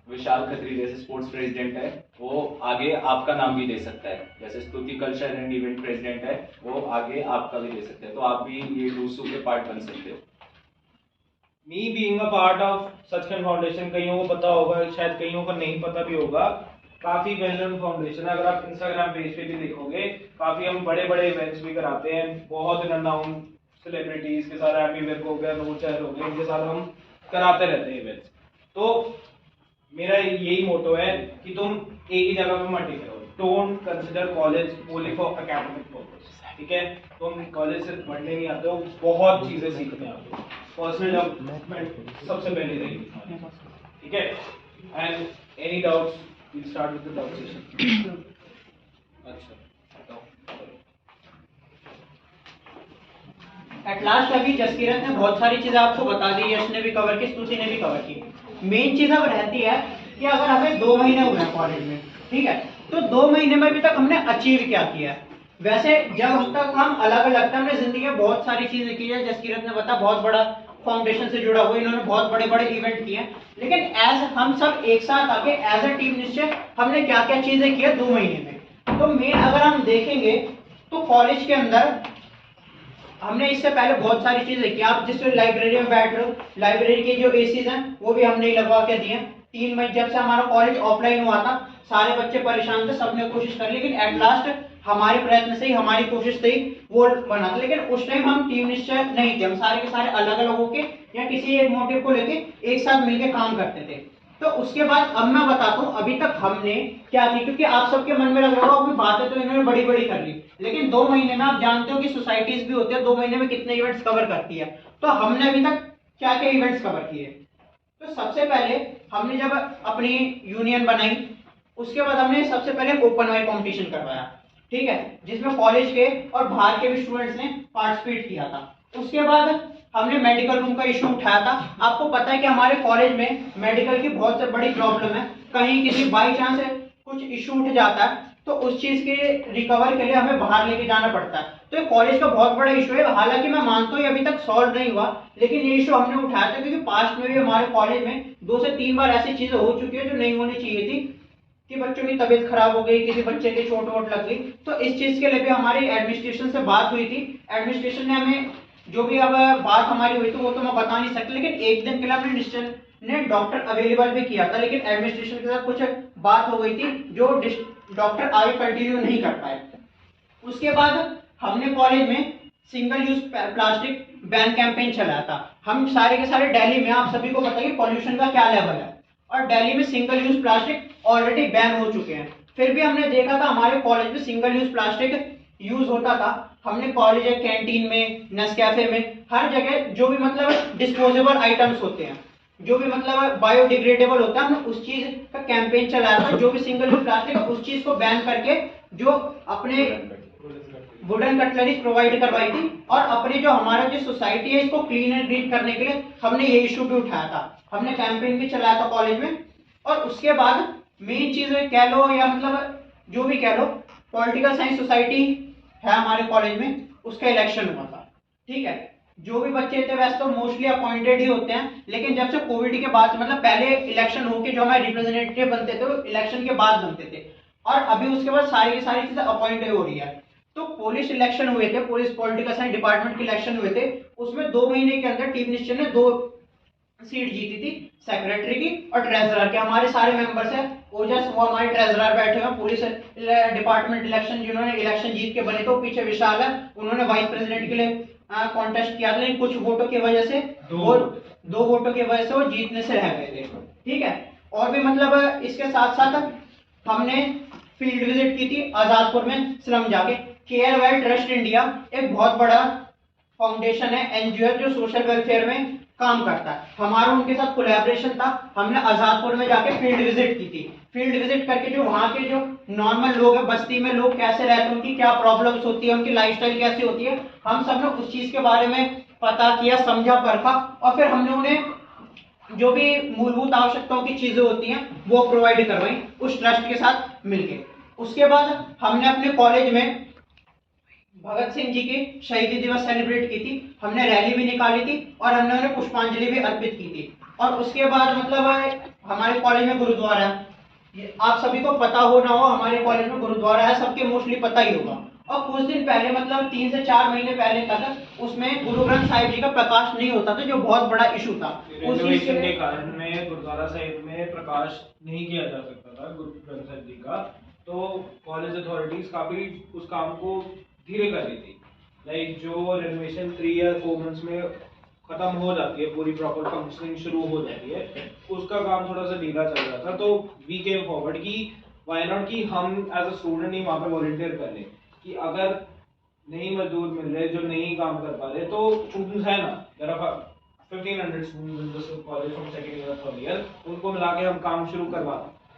विशाल खत्री जैसे स्पोर्ट्स प्रेसिडेंट है, वो आगे आपका नाम भी दे सकता है। जैसे स्तुति कल्चर एंड इवेंट प्रेसिडेंट है, वो आगे आपका भी दे सकते हैं, तो आप भी ये डूसू के पार्ट बन सकते हो। Me being a part of Sachkhand foundation, कईयों को पता होगा, शायद कईयों को नहीं पता भी होगा, काफी वेल नोन फाउंडेशन है। अगर आप इंस्टाग्राम पेज पे भी देखोगे, काफी हम बड़े बड़े इवेंट्स भी कराते हैं, बहुत रनडाउन सेलिब्रिटीज के साथ, एमी विर्क हो गया, नूर चहल हो गया, इनके साथ हम कराते रहते हैं इवेंट्स। तो मेरा यही मोटो है कि तुम एक ही जगह पे मत टिके रहो, don't consider college only for academic purpose, ठीक है। तुम कॉलेज से पढ़ने नहीं आते हो, बहुत चीजें सीखने आते हो, पर्सनल डेवलपमेंट सबसे पहले रहेगी, ठीक है। And any doubts, we'll start with the doubt session. अच्छा, एट लास्ट अभी जसकीरत ने बहुत सारी चीजें आपको बता दी, यश ने भी कवर की, स्तुति ने भी कवर की। मेन चीज अब रहती है कि अगर हमें 2 महीने हुए हैं कॉलेज में, ठीक है, तो 2 महीने में अभी तक हमने अचीव क्या किया है। वैसे जब तक हम अलग अलग, हमने जिंदगी में बहुत सारी चीजें की है, जसकीरत ने बताया बहुत बड़ा फाउंडेशन से जुड़ा हुआ, इन्होंने बहुत बड़े बड़े इवेंट किए हैं। लेकिन एज हम सब एक साथ आके एज अ टीम निश्चय हमने क्या क्या चीजें की है 2 महीने में। तो मेन अगर हम देखेंगे तो कॉलेज के अंदर हमने इससे पहले बहुत सारी चीजें की। आप जिस लाइब्रेरी में बैठ रहे हो, लाइब्रेरी के जो एसीज हैं वो भी हमने लगवा के दिए। 3 मई जब से हमारा कॉलेज ऑफलाइन हुआ था, सारे बच्चे परेशान थे, सबने कोशिश कर, लेकिन एट लास्ट हमारे प्रयत्न से ही, हमारी कोशिश से ही वो बना था। लेकिन उस टाइम हम टीम निश्चय नहीं थे, हम सारे के सारे अलग अलग होके या किसी एक मोटिव को लेके एक साथ मिलकर काम करते थे। तो उसके बाद अब मैं बताता हूँ अभी तक हमने क्या की, क्योंकि आप सबके मन में लग रहा होगा बातें तो इन्होंने बड़ी बड़ी कर ली, लेकिन 2 महीने में आप जानते हो कि सोसाइटीज भी होती है, 2 महीने में कितने इवेंट्स कवर करती है। तो हमने अभी तक क्या क्या इवेंट्स कवर किए। तो सबसे पहले हमने जब अपनी यूनियन बनाई, उसके बाद हमने सबसे पहले ओपन माइक कॉम्पिटिशन करवाया, ठीक है, जिसमें कॉलेज के और बाहर के भी स्टूडेंट्स ने पार्टिसिपेट किया था। उसके बाद हमने मेडिकल रूम का इशू उठाया था। आपको पता है कि हमारे कॉलेज में मेडिकल की बहुत बड़ी प्रॉब्लम है, कहीं किसी बाई चांस कुछ इशू उठ जाता है तो उस चीज के रिकवर के लिए हमें बाहर लेके जाना पड़ता है। तो ये कॉलेज का बहुत बड़ा इशू है। हालांकि मैं मानता हूँ ये अभी तक सॉल्व नहीं हुआ, लेकिन ये इशू हमने उठाया था क्योंकि पास्ट में भी हमारे कॉलेज में 2 से 3 बार ऐसी चीजें हो चुकी है जो नहीं होनी चाहिए थी, कि बच्चों की तबीयत खराब हो गई, किसी बच्चे की चोट वोट लग गई। तो इस चीज के लिए भी हमारी एडमिनिस्ट्रेशन से बात हुई थी। एडमिनिस्ट्रेशन ने हमें जो भी अब बात हमारी हुई थी वो तो मैं बता नहीं सकता, लेकिन एक दिन के लिए हमने निश्चय ने डॉक्टर अवेलेबल भी किया था, लेकिन एडमिनिस्ट्रेशन के साथ कुछ बात हो गई थी जो डॉक्टर आगे कंटिन्यू नहीं कर पाए। उसके बाद हमने कॉलेज में single use plastic ban campaign चलाया था। हम सारे के सारे दिल्ली में, आप सभी को पता है पॉल्यूशन का क्या लेवल है, और दिल्ली में single use plastic already ban हो चुके हैं। फिर भी हमने देखा था हमारे कॉलेज में सिंगल यूज प्लास्टिक यूज होता था। हमने कॉलेज कैंटीन में, नेस्कैफे में, हर जगह जो भी मतलब डिस्पोजेबल आइटम्स होते हैं, जो भी मतलब बायोडिग्रेडेबल होता है, हमने उस चीज का कैंपेन चलाया था। जो भी सिंगल यूज प्लास्टिक है उस चीज को बैन करके जो अपने वुडन कटलरीज प्रोवाइड करवाई थी, और अपनी जो हमारा जो सोसाइटी है इसको क्लीन एंड ग्रीन करने के लिए हमने ये इशू भी उठाया था। हमने कैंपेन भी चलाया था कॉलेज में। और उसके बाद मेन चीज कह लो या मतलब जो भी कह लो, पॉलिटिकल साइंस सोसाइटी है हमारे कॉलेज में, उसका इलेक्शन हुआ था, ठीक है। जो भी बच्चे थे वैसे तो मोस्टली अपॉइंटेड ही होते हैं, लेकिन जब से कोविड के बाद मतलब पहले इलेक्शन होके जो हमारे रिप्रेजेंटेटिव बनते थे वो इलेक्शन के बाद बनते थे, और अभी उसके बाद सारी की सारी चीजें अपॉइंटेड हो रही है। तो पुलिस इलेक्शन हुए थे, पुलिस पॉलिटिकल साइंस डिपार्टमेंट के इलेक्शन हुए थे, उसमें 2 महीने के अंदर टीम निश्चय ने 2 सीट जीती थी, सेक्रेटरी की और ट्रेजरर के। हमारे सारे मेंबर्स हैं, ओजस वो हमारे ट्रेजरर बैठे हुए। पुलिस डिपार्टमेंट इलेक्शन जिन्होंने इलेक्शन जीत के बने थे, वो पीछे विशाल है, उन्होंने वाइस प्रेसिडेंट के लिए कॉन्टेस्ट किया था, लेकिन कुछ वोटों की वजह से दो वोटों की वजह से वो जीतने से रह गए थे, ठीक है। और भी मतलब इसके साथ साथ हमने फील्ड विजिट की थी आजादपुर में स्लम जाके। केयर वेल ट्रस्ट इंडिया एक बहुत बड़ा फाउंडेशन है, एनजीओ जो सोशल वेलफेयर में काम करता है, हमारा उनके साथ कोलैबोरेशन था। हमने आजादपुर में जाके फील्ड विजिट की थी। फील्ड विजिट करके जो वहाँ के जो नॉर्मल लोग हैं, बस्ती में लोग कैसे रहते हैं, उनकी क्या प्रॉब्लम्स होती है, उनकी लाइफस्टाइल कैसी होती है, हम सब ने उस चीज के बारे में पता किया, समझा, परखा, और फिर हमने उन्हें जो भी मूलभूत आवश्यकताओं की चीजें होती हैं वो प्रोवाइड करवाई उस ट्रस्ट के साथ मिलके। उसके बाद हमने अपने कॉलेज में भगत सिंह जी की शहीदी दिवस सेलिब्रेट की थी, हमने रैली भी निकाली थी और हमने उन्हें पुष्पांजलि भी अर्पित की थी। और उसके बाद मतलब हमारे कॉलेज में गुरुद्वारा है, आप सभी को पता हो ना हो, हमारे कॉलेज में गुरुद्वारा है, सबके मोस्टली पता ही होगा। और कुछ दिन पहले मतलब 3 से 4 महीने पहले तक उसमें गुरु ग्रंथ साहिब जी का प्रकाश नहीं होता था, जो बहुत बड़ा इशू था। उस रेनोवेशन के कारण में गुरुद्वारा साहिब में प्रकाश नहीं किया जा सकता था गुरु ग्रंथ साहिब जी का, तो कॉलेज अथॉरिटीज काफी उस काम को धीरे कर रही थी। लाइक जो रेनोवेशन 3 या 4 मंथ्स में खत्म हो जाती है, पूरी प्रॉपर फंक्शनिंग शुरू हो जाती है, उसका काम थोड़ा सा ढीला चल रहा था। तो वी केम फॉरवर्ड कि व्हाई नॉट कि हम एज अ स्टूडेंट ही वहाँ पे वॉलंटियर कर लें, कि अगर नहीं मजदूर मिल रहे, जो नहीं काम कर पा रहे, तो स्टूडेंट्स है ना, there are 1500 students in this college from second year third year, उनको मिला के हम काम शुरू करवा।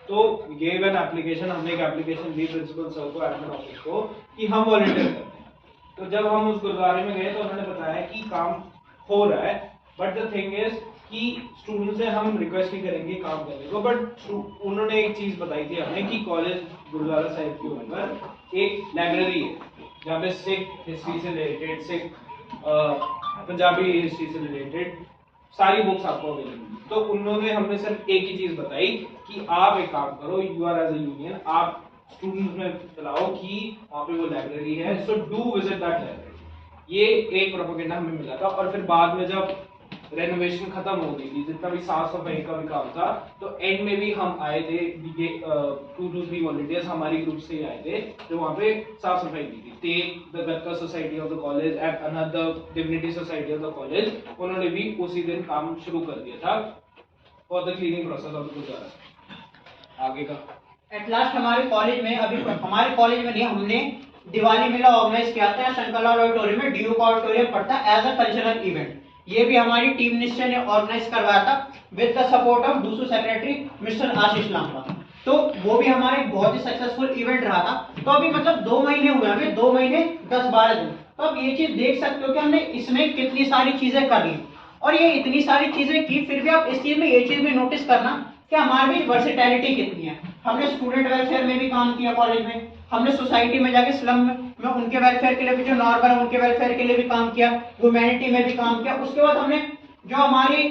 तो गिव एन एप्लीकेशन, हमने एक एप्लीकेशन दी प्रिंसिपल सर को, एडमिन ऑफिस को, कि हम वॉलंटियर करते हैं। तो जब हम उस गुरुद्वारे में गए तो उन्होंने बताया कि काम हो रहा है, बट द थिंग इज कि स्टूडेंट से हम रिक्वेस्ट नहीं करेंगे काम करने को, बट उन्होंने एक चीज बताई थी हमें कि कॉलेज गुरुद्वारा साहिब के ऊपर एक लाइब्रेरी है जहाँ पे सिख हिस्ट्री से रिलेटेड, सिख पंजाबी हिस्ट्री से रिलेटेड सारी बुक्स आपको अवेलेबल। तो उन्होंने हमने सिर्फ एक ही चीज बताई कि आप एक काम करो, you are as a union, आप स्टूडेंट्स में चलाओ कि वहाँ पे वो लाइब्रेरी है, so do visit that library. ये एक प्रोपेगेंडा हमें मिला था। और फिर बाद में जब रेनोवेशन खत्म हो गई थी, जितना भी साफ सफाई का भी काम था, तो एंड में भी हम आए थे, 2 to 3 वॉलंटियर्स हमारी ग्रुप से ही आए थे जो वहाँ पे साफ सफाई की थी। टेक द गत्ता society of the college and another divinity society of the college, उन्होंने भी उसी दिन काम शुरू कर दिया था for the cleaning process of the gurdwara. आगे का एट लास्ट हमारे कॉलेज में, अभी हमारे कॉलेज में नहीं, हमने दिवाली मेला ऑर्गेनाइज किया था शंकरलाल ऑडिटोरियम में, डीयू का ऑडिटोरियम पड़ता है, एज अ कल्चरल इवेंट। ये भी हमारी टीम निश्चय ने ऑर्गेनाइज करवाया था विद द सपोर्ट ऑफ दूसरे सेक्रेटरी मिस्टर आशीष लांबा। तो वो भी हमारे बहुत ही सक्सेसफुल इवेंट रहा था। तो अभी मतलब 2 महीने हुए हमें, 2 महीने 10-12 दिन। तो अब ये चीज देख सकते हो कि हमने इसमें कितनी सारी चीजें कर ली, और ये इतनी सारी चीजें की, फिर भी आप इस चीज में ये चीज भी नोटिस करना कि हमारी वर्सेटैलिटी कितनी है। हमने स्टूडेंट वेलफेयर में भी काम किया कॉलेज में, हमने सोसाइटी में जाके स्लम में उनके वेलफेयर के लिए भी, जो नॉर्मल है उनके वेलफेयर के लिए भी काम किया, ह्यूमैनिटी में भी काम किया। उसके बाद हमने जो हमारी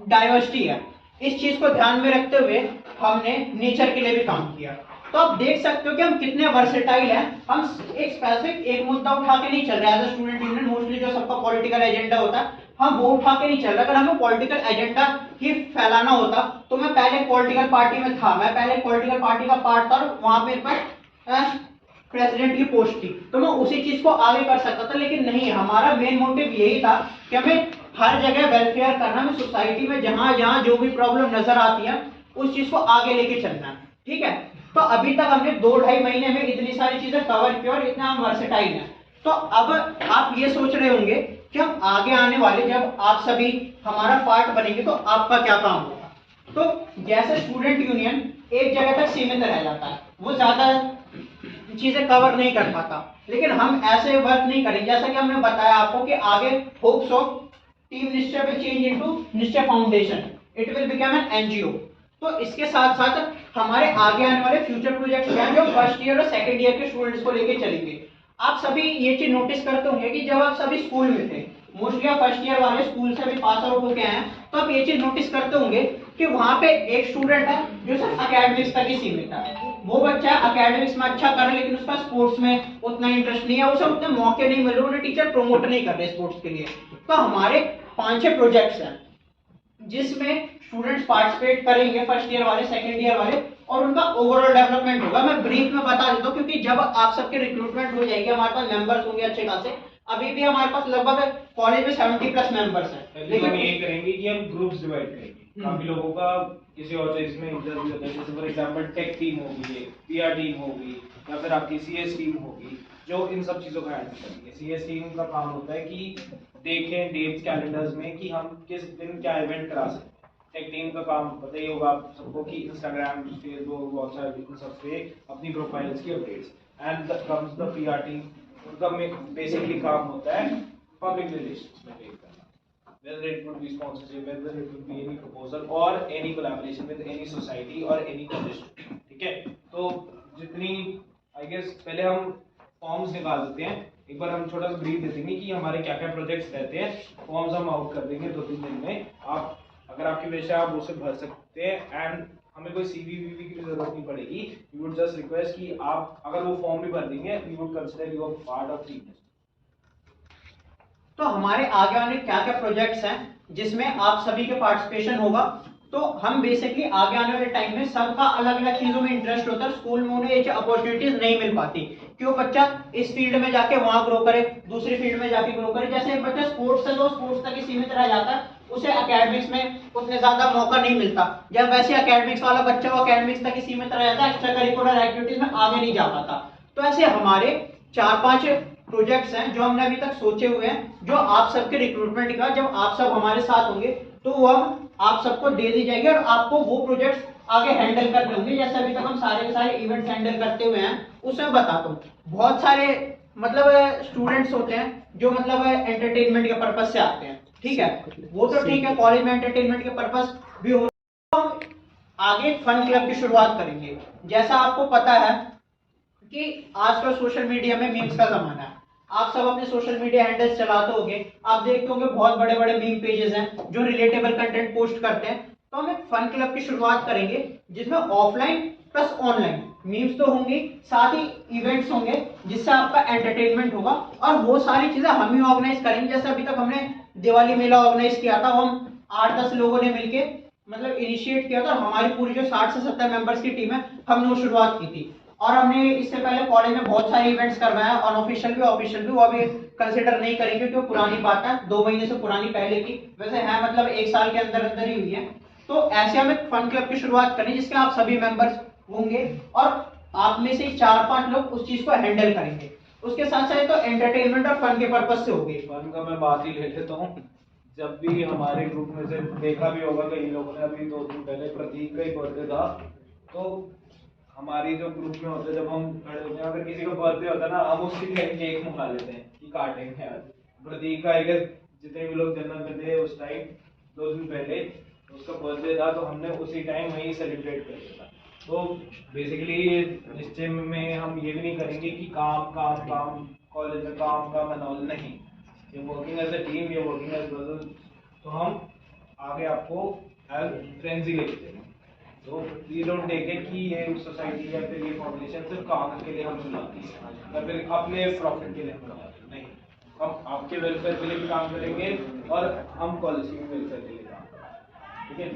डाइवर्सिटी है, इस चीज को ध्यान में रखते हुए हमने नेचर के लिए भी काम किया। तो आप देख सकते हो कि हम कितने वर्सेटाइल हैं। हम एक स्पेसिफिक एक मुद्दा उठा के नहीं चल रहे as a student union. Mostly जो सबका पॉलिटिकल एजेंडा होता है, हम वो उठा के नहीं चल रहे। अगर हमें पॉलिटिकल एजेंडा ही फैलाना होता तो मैं पहले पॉलिटिकल पार्टी में था, मैं पहले पॉलिटिकल पार्टी का पार्ट था, और वहां मेरे पास प्रेसिडेंट की पोस्ट थी, तो मैं उसी चीज को आगे कर सकता था। लेकिन नहीं, हमारा मेन मोटिव यही था कि हमें हर जगह वेलफेयर करना, हमें सोसाइटी में जहां जहां जो भी प्रॉब्लम नजर आती है उस चीज को आगे लेके चलना है। ठीक है, तो अभी तक हमने 2-2.5 महीने में इतनी सारी चीजें कवर की और इतना हम वर्सेटाइल हैं। तो अब आप ये सोच रहे होंगे कि हम आगे आने वाले जब आप सभी हमारा पार्ट बनेंगे तो आपका क्या काम होगा। तो जैसे स्टूडेंट यूनियन एक जगह तक सीमित रह जाता है, वो ज्यादा चीजें कवर नहीं कर पाता, लेकिन हम ऐसे वर्क नहीं करें। जैसा कि हमने बताया आपको कि आगे होप्स ऑफ टीम निश्चय विल चेंज इनटू निश्चय foundation, it will become an NGO. तो इसके साथ साथ हमारे आगे आने वाले फ्यूचर प्रोजेक्ट्स क्या हैं जो फर्स्ट ईयर और सेकंड ईयर के स्टूडेंट्स को लेके चलेंगे। आप सभी ये चीज नोटिस करते होंगे कि जब आप सभी स्कूल में थे, मोस्टली आप फर्स्ट ईयर वाले स्कूल से भी पास आउट होके आए हैं, तो आप ये चीज नोटिस करते होंगे कि वहां पे एक स्टूडेंट है जो सिर्फ एकेडमिक्स तक ही सीमित है। वो बच्चा एकेडमिक्स में अच्छा कर रहा है, लेकिन उसका स्पोर्ट्स में उतना इंटरेस्ट नहीं है, उसे उतने मौके नहीं मिल रहे, उन्हें टीचर प्रमोट नहीं कर रहे स्पोर्ट्स के लिए। तो हमारे 5-6 प्रोजेक्ट्स हैं जिसमें स्टूडेंट्स पार्टिसिपेट करेंगे, फर्स्ट ईयर वाले, सेकंड ईयर वाले, और उनका ओवरऑल डेवलपमेंट होगा। मैं ब्रीफ में बता देता हूँ, क्योंकि जब आप सबके रिक्रूटमेंट हो जाएगी, हमारे पास मेंबर्स होंगे अच्छे खासे। अभी भी हमारे पास लगभग कॉलेज में 70+ मेंबर्स हैं, लेकिन हम ये करेंगे कि हम ग्रुप्स डिवाइड करेंगे। काफी लोगों का किसी और चीज में इंटरव्यू होता है, जैसे फॉर एग्जांपल टेक टीम होगी, पीआर टीम होगी, या फिर आपकी सीएस टीम होगी, जो इन सब चीजों का हैंडल करेंगे। सीएस टीम का काम होता है कि देखें डेट्स कैलेंडर्स में कि हम किस दिन क्या इवेंट करा सकते हैं। टेक टीम का काम पता ही होगा आप सबको कि इंस्टाग्राम, फेसबुक, व्हाट्सएप, इन सब पे अपनी प्रोफाइल्स की updates. And comes the PR team, उनका बेसिकली काम होता है पब्लिक रिलेशंस में देख करना, whether it would be sponsorship, whether it would be any proposal or any collaboration with any society or any college। ठीक है, तो जितनी आई गेस पहले हम फॉर्म्स निकाल देते हैं। एक बार हम छोटा सा ब्रीफ दे देंगे कि हमारे क्या क्या प्रोजेक्ट्स रहते हैं। फॉर्म्स हम आउट कर देंगे 2-3 दिन में। आप अगर आपकी विषय आप उसे भर सकते हैं, एंड हमें कोई सीवी वीवी की भी जरूरत नहीं पड़ेगी। वी वुड जस्ट रिक्वेस्ट कि आप अगर वो फॉर्म भी भर देंगे, we would consider you a part of team. तो हमारे आगे वाले क्या क्या प्रोजेक्ट्स हैं जिसमें आप सभी के पार्टिसिपेशन होगा। तो हम बेसिकली आगे आने वाले टाइम में सबका अलग अलग चीजों में इंटरेस्ट होता है। स्कूल में उन्हें ये अपॉर्चुनिटीज नहीं मिल पाती कि वो बच्चा इस फील्ड में जाके वहां ग्रो करे, दूसरी फील्ड में जाके ग्रो करे। जैसे एक बच्चा स्पोर्ट्स है तो स्पोर्ट्स तक ही सीमित रह जाता है, उसे एकेडमिक्स में उतने ज्यादा मौका नहीं मिलता। जब वैसे एकेडमिक्स वाला बच्चा वो एकेडमिक्स तक ही सीमित रह जाता है, एक्स्ट्रा करिकुलर एक्टिविटीज में आगे नहीं जा पाता। तो ऐसे हमारे 4-5 प्रोजेक्ट्स हैं जो हमने अभी तक सोचे हुए हैं, जो आप सबके रिक्रूटमेंट का जब आप सब हमारे साथ होंगे तो वो हम आप सबको दे दी जाएगी, और आपको वो प्रोजेक्ट्स आगे हैंडल करने होंगे। जैसे अभी तक हम सारे के सारे इवेंट्स हैंडल करते हुए हैं, उसमें बताता हूँ। बहुत सारे मतलब स्टूडेंट्स होते हैं जो मतलब एंटरटेनमेंट के पर्पज से आते हैं, ठीक है, वो तो ठीक है, कॉलेज में एंटरटेनमेंट के पर्पज भी हो। हम आगे फन क्लब की शुरुआत करेंगे। जैसा आपको पता है कि आजकल सोशल मीडिया में मीम्स का जमाना है। आप सब अपने सोशल मीडिया हैंडल्स चलाते होंगे, आप देखते होंगे बहुत बड़े बड़े मीम पेजेस हैं जो रिलेटेबल कंटेंट पोस्ट करते हैं। तो हम एक फन क्लब की शुरुआत करेंगे जिसमें ऑफलाइन प्लस ऑनलाइन मीम्स तो होंगे, साथ ही इवेंट्स होंगे जिससे आपका एंटरटेनमेंट होगा, और वो सारी चीजें हम ही ऑर्गेनाइज करेंगे। जैसे अभी तक हमने दिवाली मेला ऑर्गेनाइज किया था, वो हम 8-10 लोगों ने मिलके मतलब इनिशिएट किया था। हमारी पूरी जो 60 से 70 मेंबर्स की टीम है, हमने वो शुरुआत की थी। और हमने इससे पहले कॉलेज में बहुत सारे इवेंट्स करवाए, अनऑफिशियल भी ऑफिशियल भी, वो अभी कंसिडर नहीं करेंगे क्योंकि वो पुरानी बात है, 2 महीने से पुरानी पहले की, वैसे है मतलब 1 साल के अंदर अंदर ही हुई है। तो ऐसे हम एक फन क्लब की शुरुआत करें जिसके आप सभी मेंबर्स होंगे और आप में से 4-5 लोग उस चीज को हैंडल करेंगे। उसके साथ साथ तो एंटरटेनमेंट और फन के पर्पज से होगी। फन का मैं बात ही ले लेता हूँ। जब भी हमारे ग्रुप में से देखा भी होगा कई लोगों ने, अभी 2 दिन पहले प्रतीक का ही बर्थडे था, तो हमारी जो ग्रुप में होते जब हम खड़े होते हैं, अगर किसी का बर्थडे होता है ना, हम उसके लिए केक मंगा लेते हैं कि काटेंगे आज। प्रतीक का जितने भी लोग जन्म में थे उस टाइम 2 दिन पहले उसका बर्थडे था, तो हमने उसी टाइम वहीं सेलिब्रेट कर लिया था। तो बेसिकली निश्चय में हम ये भी नहीं करेंगे कि काम काम काम, कॉलेज में काम काम एंड ऑल, नहीं। ये वर्किंग एज अ टीम, ये वर्किंग एज ब्रदर्स। तो हम आगे आपको एज फ्रेंड्स ही लेके चलेंगे। तो वी डोंट टेक इट कि ये सोसाइटी या फिर ये फाउंडेशन सिर्फ काम के लिए हम चलाती है या फिर अपने प्रॉफिट के लिए हम चलाते हैं, नहीं। हम आपके वेलफेयर के लिए भी काम करेंगे और हम कॉलेज के वेलफेयर के लिए काम करेंगे, ठीक है?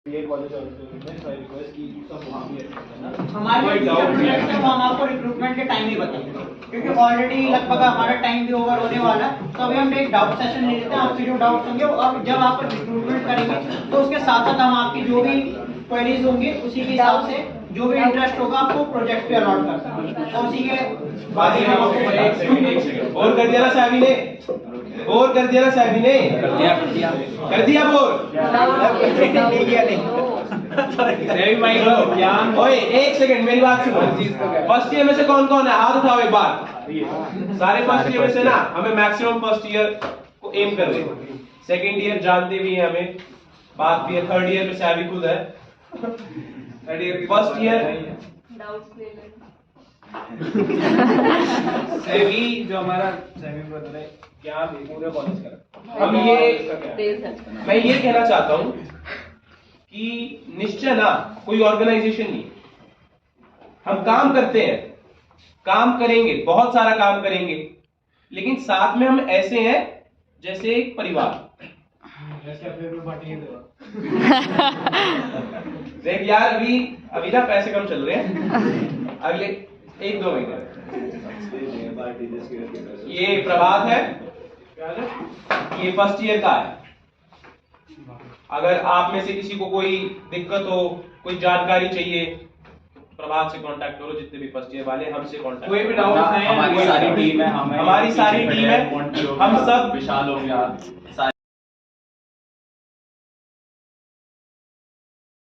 ये कॉलेज और रिक्वेस्ट की सब वहाँ भी है। हमारे जो प्रोजेक्ट है वो हम आपको रिक्रूटमेंट के टाइम ही बताएंगे, क्योंकि ऑलरेडी लगभग हमारा टाइम भी ओवर होने वाला है। तो अभी हम एक डाउट सेशन ले लेते हैं, आपके जो डाउट्स होंगे, और जब आप रिक्रूटमेंट करेंगे तो उसके साथ साथ हम आपकी जो भी क्वेरीज होंगे उसी के हिसाब से जो भी इंटरेस्ट होगा आपको प्रोजेक्ट पे अलॉट करता है। तो उसी के बाद ही हम आपको और कर दिया ना साहबी ने, और कर दिया ना साहबी ने, कर दिया बोल ज्ञान। ओए एक सेकंड मेरी बात सुनो। फर्स्ट ईयर में से कौन कौन है, हाथ उठाओ एक बार। सारे फर्स्ट ईयर में से ना हमें मैक्सिमम फर्स्ट ईयर को एम कर रहे हैं। सेकंड ईयर जानते भी हैं हमें, बात भी है। थर्ड ईयर में साहबी खुद है। Third year first year doubts ले लें। सेवी जो हमारा सेवी ब्रदर है, क्या पूरे कॉलेज का हम मैं ये कहना चाहता हूँ कि निश्चय ना कोई ऑर्गेनाइजेशन नहीं, हम काम करते हैं, काम करेंगे, बहुत सारा काम करेंगे, लेकिन साथ में हम ऐसे हैं जैसे एक परिवार। देख यार, अभी ना पैसे कम चल रहे हैं, अगले 1-2 महीने। ये प्रभात है, ये फर्स्ट ईयर का है। अगर आप में से किसी को कोई दिक्कत हो, कोई जानकारी चाहिए, प्रभात से कांटेक्ट करो। जितने भी फर्स्ट ईयर वाले हमसे कांटेक्ट, कोई भी डाउट है, हमारी सारी टीम है, हमारी सारी टीम है, हम सब विशाल हो गया।